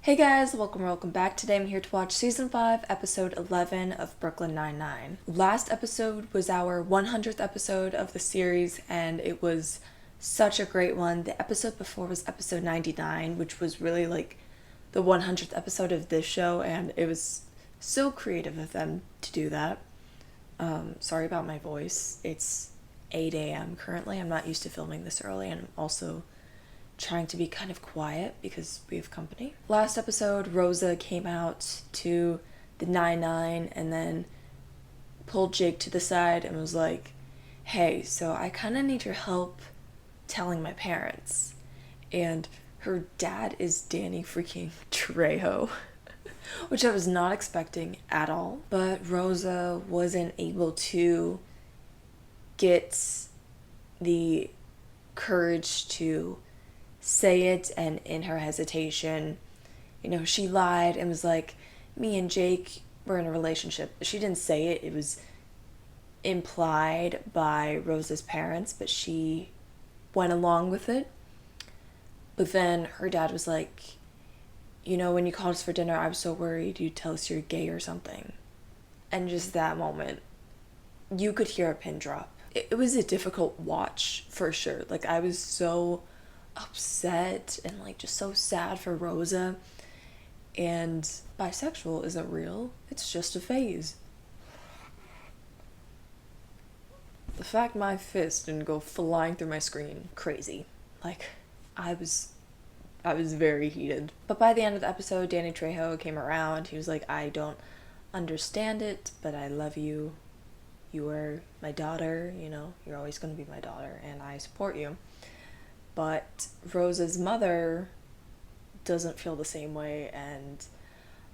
Hey guys, welcome back. Today I'm here to watch Season 5, Episode 11 of Brooklyn Nine-Nine. Last episode was our 100th episode of the series, and it was such a great one. The episode before was episode 99, which was really like the 100th episode of this show, and it was so creative of them to do that. Sorry about my voice. It's 8 a.m. currently. I'm not used to filming this early, and I'm also trying to be kind of quiet because we have company. Last episode, Rosa came out to the 9-9 and then pulled Jake to the side and was like, hey, so I kind of need your help telling my parents. And her dad is Danny freaking Trejo, which I was not expecting at all. But Rosa wasn't able to get the courage to say it, and in her hesitation, she lied and was like, me and Jake were in a relationship. She didn't say it. It was implied by Rosa's parents, but she went along with it. But then her dad was like, when you called us for dinner, I was so worried you'd tell us you're gay or something. And just that moment, you could hear a pin drop. It was a difficult watch for sure. Like, I was so upset and just so sad for Rosa. And bisexual isn't real, it's just a phase. The fact my fist didn't go flying through my screen, crazy. I was very heated. But by the end of the episode, Danny Trejo came around. He was like, I don't understand it, but I love you. You are my daughter, you're always going to be my daughter, and I support you. But Rosa's mother doesn't feel the same way, and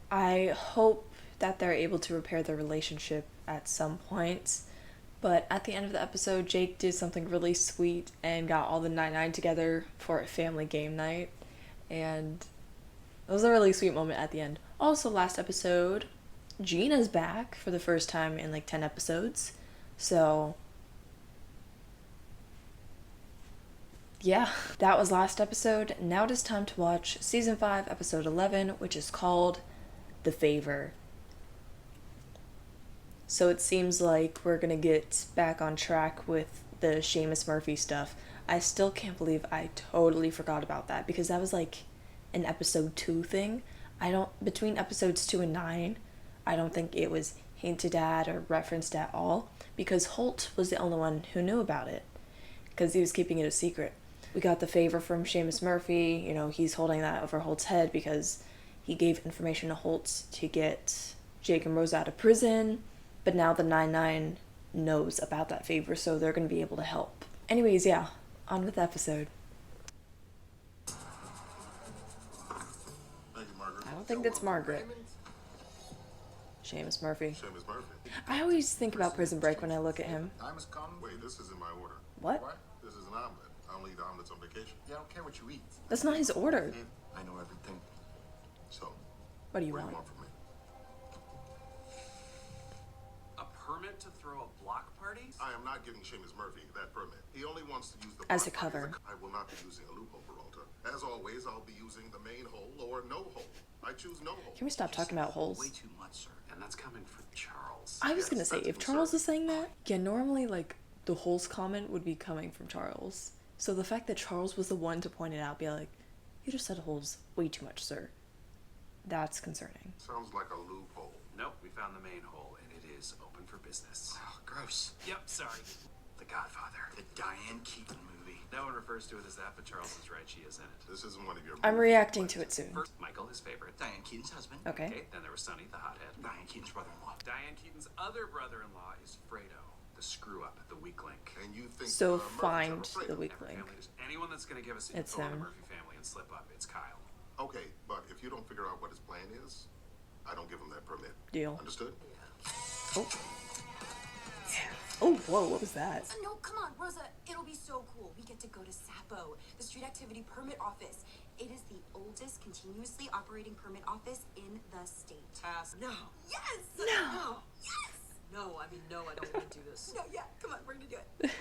I hope that they're able to repair their relationship at some point. But at the end of the episode, Jake did something really sweet and got all the 9-9 together for a family game night, and it was a really sweet moment at the end. Also, last episode, Gina's back for the first time in 10 episodes, so yeah, that was last episode. Now it is time to watch Season 5, Episode 11, which is called The Favor. So it seems like we're gonna get back on track with the Seamus Murphy stuff. I still can't believe I totally forgot about that, because that was an episode 2 thing. Between episodes 2 and 9, I don't think it was hinted at or referenced at all, because Holt was the only one who knew about it, because he was keeping it a secret. We got the favor from Seamus Murphy. He's holding that over Holt's head because he gave information to Holt to get Jake and Rosa out of prison. But now the 9-9 knows about that favor, so they're going to be able to help. Anyways, yeah, on with the episode. Thank you, Margaret. I don't think that's Margaret. Seamus Murphy. Seamus Murphy. I always think about Prison Break when I look at him. Time has come. Wait, this is in my order. What? This is an omelet. I only eat omelets on vacation. Yeah, I don't care what you eat. That's not his order. I know everything. So, What do you what do want? you want from me? A permit to throw a block party? I am not giving Seamus Murphy that permit. He only wants to use the As a block party cover. I will not be using a loophole, Peralta. As always, I'll be using the main hole or no hole. I choose no hole. Can we stop talking about holes? Way too much, sir. And that's coming from Charles. I was Yes, gonna say, that's if absurd. Charles is saying that, yeah, normally the holes comment would be coming from Charles. So the fact that Charles was the one to point it out, be like, you just said holes way too much, sir. That's concerning. Sounds like a loophole. Nope, we found the main hole, and it is open for business. Oh, gross. Yep, sorry. The Godfather. The Diane Keaton movie. No one refers to it as that, but Charles is right, she is in it. This isn't one of your I'm movie reacting to plays. it soon. First, Michael, his favorite. Diane Keaton's husband. Okay. Then there was Sonny, the hothead. Diane Keaton's brother-in-law. Diane Keaton's other brother-in-law is Fredo, the screw-up, the weak link. And you think So Murphy's find ever afraid the of weak Every link. family, anyone that's going to give us It's info on the him. Murphy family and slip up, it's Kyle. Okay, but if you don't figure out what his plan is, I don't give him that permit. Deal. Understood? Oh. Oh, whoa, what was that? No, come on, Rosa. It'll be so cool. We get to go to SAPO, the Street Activity Permit Office. It is the oldest continuously operating permit office in the state. No. Yes! No. Yes! No, I mean, no, I don't want to do this. No, yeah, come on, we're gonna do it.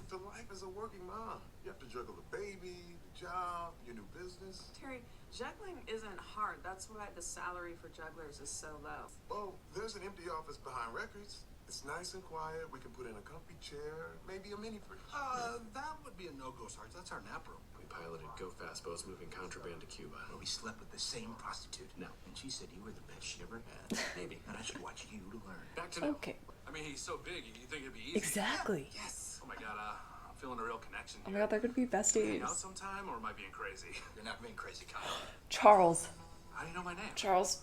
The life as a working mom. You have to juggle the baby, the job, your new business. Terry, Juggling isn't hard. That's why the salary for jugglers is so low. Oh, there's an empty office behind records. It's nice and quiet. We can put in a comfy chair, maybe a mini fridge. That would be a no-go, Sarge. That's our nap room. We piloted Go Fast boats moving contraband to Cuba. Where we slept with the same prostitute. No, and she said you were the best she ever had. Maybe, and I should watch you to learn. Back to now. Okay. I mean, he's so big, you think it'd be easy. Exactly. Yes. Oh my god, I'm feeling a real connection Oh here. my god, they're gonna be Hang out besties. sometime, or am I being crazy? You're not being crazy, Kyle. Charles. How do you know my name? Charles.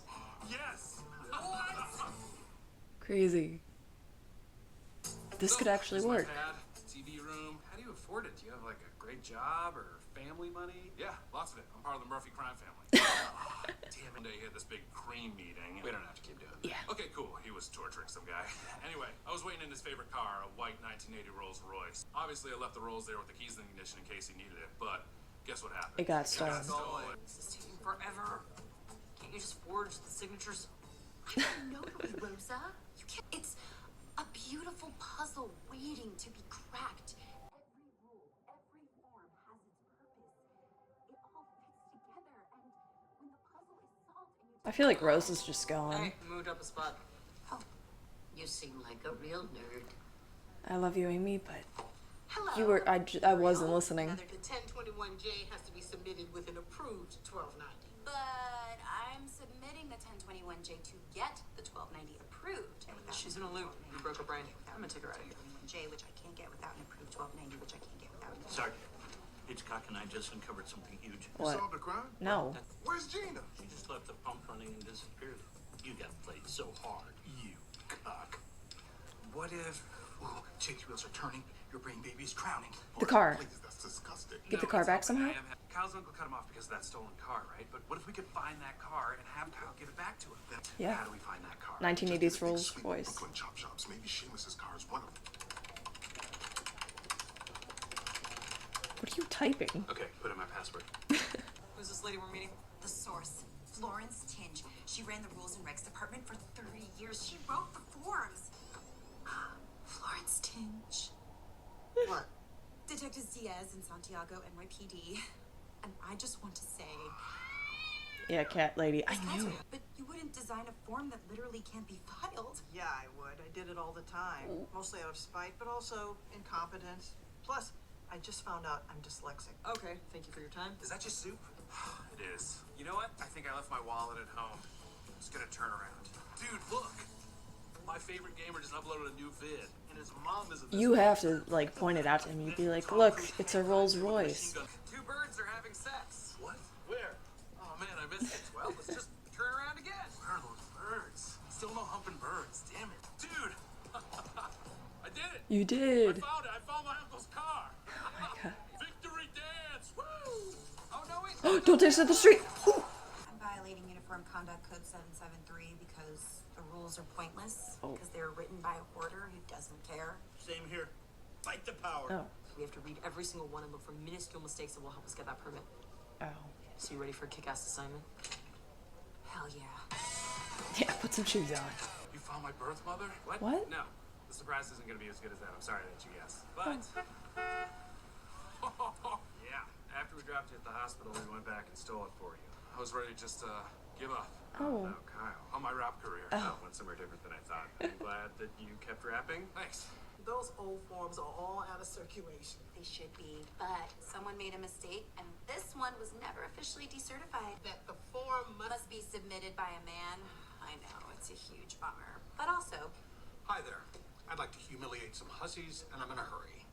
Yes! Crazy. This could actually Here's my work. pad, TV room. How do you afford it? Do you have like a great job or family money? Yeah, lots of it. I'm part of the Murphy crime family. Damn it. One day he had this big cream meeting. We don't have to keep doing that. Yeah. Okay, cool. He was torturing some guy. Anyway, I was waiting in his favorite car, a white 1980 Rolls Royce. Obviously, I left the Rolls there with the keys in the ignition in case he needed it, but guess what happened? It got stolen. This is taking forever. Can't you just forge the signatures? I know, Rosa. You can't. It's a beautiful puzzle waiting to be cracked. Every rule, every form has its purpose. It all fits together, and when the puzzle is solved and you I feel like Rose is just going. Hey, moved up a spot. You seem like a real nerd. I love you, Amy, but hello. you were. I wasn't listening. The 1021J has to be submitted with an approved 1290. But I'm submitting the 1021J to get the 1290 approved. And without She's in a loop. You broke her brain. I'm gonna take her out of here. 1021J, which I can't get without an approved 1290, which I can't get without an Sarge, Hitchcock and I just uncovered something huge. You What? solved the crime? No. Where's Gina? She just left the pump running and disappeared. You got played so hard, you cock. What if Jake's wheels are turning. Your brain baby is drowning. The car. Please, that's disgusting. Get the car back somehow. Kyle's uncle cut him off because of that stolen car, right? But what if we could find that car and have Kyle give it back to him? Then Yeah. how do we find that car? 1980s Big Rolls sweep Royce. Brooklyn chop shops. Maybe Seamus's car is one of them. What are you typing? Okay, put in my password. Who's this lady we're meeting? The source, Florence Tinge. She ran the rules and regs department for 30 years. She wrote the forms. Florence Tinge. What? Detectives Diaz and Santiago NYPD. And I just want to say, Yeah, cat lady. I knew. but you wouldn't design a form that literally can't be filed. Yeah, I would. I did it all the time. Mostly out of spite, but also incompetence. Plus, I just found out I'm dyslexic. Okay, thank you for your time. Is that just soup? It is. You know what? I think I left my wallet at home. It's gonna turn around. Dude, look! My favorite gamer just uploaded a new vid, and his mom is in this. You have to like point it out to him. You'd be like, look, it's a Rolls Royce. Two birds are having sex. What? Where? Oh man, I missed it. Well, let's just turn around again. Where are those birds? Still no humping birds. Damn it. Dude! I did it! You I did. found it! I found my uncle's car! Oh my god. Victory dance! Woo! Oh no, wait! Don't taste at the street. Ooh. I'm violating Uniform Conduct Code 773 because the rules are pointless. Oh. Because they were written by a hoarder who doesn't care. Same here. Fight the power. Oh. We have to read every single one and look for minuscule mistakes that will help us get that permit. Oh. So you ready for a kick-ass assignment? Hell yeah. Yeah, put some shoes on. You found my birth mother? What? No. The surprise isn't gonna be as good as that. I'm sorry that you guessed. But yeah. After we dropped you at the hospital, we went back and stole it for you. I was ready to just give up. Oh. No, Kyle. On my rap career. Oh. Went somewhere different than I thought. I'm glad that you kept rapping. Thanks. Those old forms are all out of circulation. They should be. But someone made a mistake, and this one was never officially decertified. That the form Must be submitted by a man. I know, it's a huge bummer. But also, Hi there. I'd like to humiliate some hussies, and I'm in a hurry.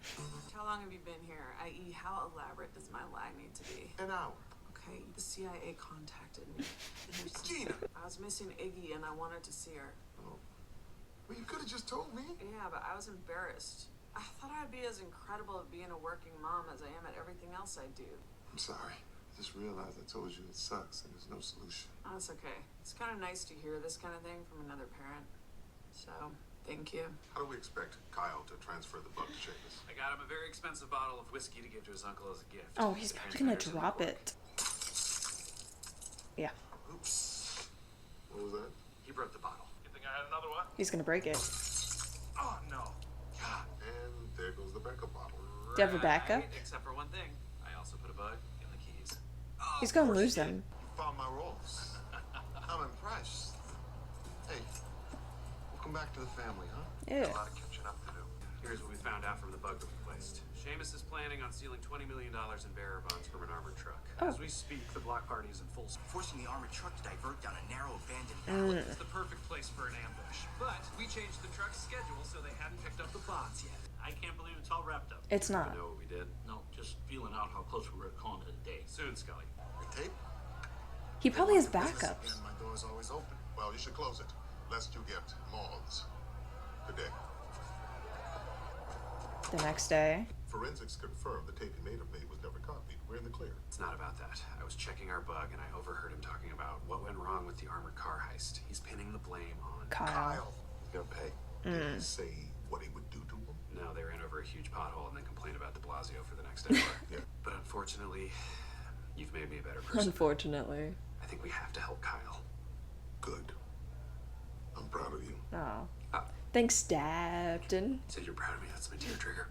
How long have you been here? I.e., how elaborate does my lie need to be? An hour. Okay, the CIA contacted me. Gina! I was missing Iggy and I wanted to see her. Oh. Well, you could have just told me. Yeah, but I was embarrassed. I thought I'd be as incredible at being a working mom as I am at everything else I do. I'm sorry. I just realized I told you it sucks and there's no solution. Oh, it's okay. It's kind of nice to hear this kind of thing from another parent. So, thank you. How do we expect Kyle to transfer the buck to Seamus? I got him a very expensive bottle of whiskey to give to his uncle as a gift. Oh, he's probably gonna drop it. Yeah, Oops. What was that? He broke the bottle. You think I had another one? he's gonna break it. Oh no. God. And there goes the backup bottle. Do you have a backup? Right, except for one thing. I also put a bug in the keys. He's gonna lose them. You found my roles. I'm impressed. Hey, welcome back to the family, huh? Yeah. A lot of catching up to do. Here's what we found out from the bug that we placed. Seamus is planning on stealing $20 million in bearer bonds from an armored truck. As we speak, the block party is in full swing. Forcing the armored truck to divert down a narrow abandoned alley. It's the perfect place for an ambush. But we changed the truck's schedule so they hadn't picked up the bonds yet. I can't believe it's all wrapped up. It's not. You know what we did? No, just feeling out how close we were to calling it a day. Soon, Scully. The tape? He probably has Business backups. again, my door's always open. Well, you should close it, lest you get moths. Good day. The next day. Forensics confirmed the tape he may have made was never copied. We're in the clear. It's not about that. I was checking our bug and I overheard him talking about what went wrong with the armored car heist. He's pinning the blame on Kyle. He's gonna pay. Did he say what he would do to him? No, they ran over a huge pothole and then complained about de Blasio for the next hour. Yeah. But unfortunately, you've made me a better person. Unfortunately. I think we have to help Kyle. Good. I'm proud of you. Oh. Thanks, Captain. Said you're proud of me. That's my tear trigger.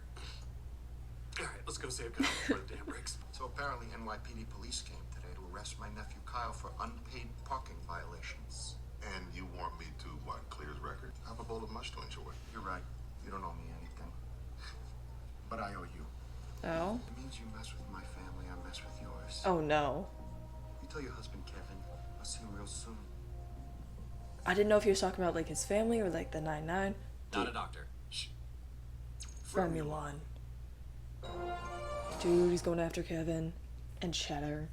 All right, let's go save Kyle before the dam breaks. So apparently NYPD police came today to arrest my nephew Kyle for unpaid parking violations. And you want me to, what, clear his record? Have a bowl of mush to enjoy. You're right. You don't owe me anything. But I owe you. Oh. It means you mess with my family, I mess with yours. Oh no. You tell your husband, Kevin. I'll see him real soon. I didn't know if he was talking about like his family or like the 9-9. Not a doctor. From Milan. Dude, he's going after Kevin and Cheddar.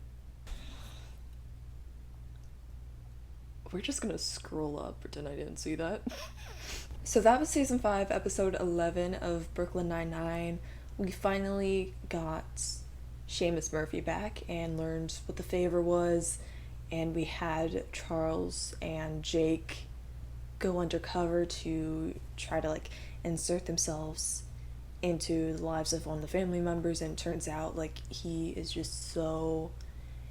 We're just gonna scroll up, pretend I didn't see that. So that was season 5, episode 11 of Brooklyn Nine-Nine. We finally got Seamus Murphy back and learned what the favor was, and we had Charles and Jake go undercover to try to like insert themselves into the lives of one of the family members, and it turns out like he is just so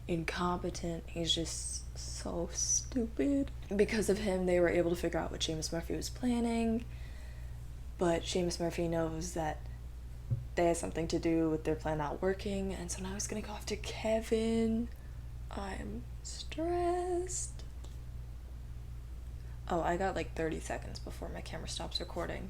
incompetent. He's just so stupid. Because of him, they were able to figure out what Seamus Murphy was planning, but Seamus Murphy knows that they had something to do with their plan not working, and so now he's gonna go after Kevin. I'm stressed. Oh, I got like 30 seconds before my camera stops recording.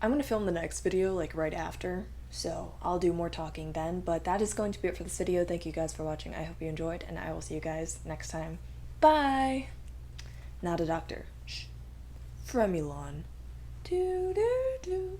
I'm gonna film the next video like right after, so I'll do more talking then, but that is going to be it for this video. Thank you guys for watching. I hope you enjoyed, and I will see you guys next time. Bye! Not a doctor. Shh. From Milan. Do do do.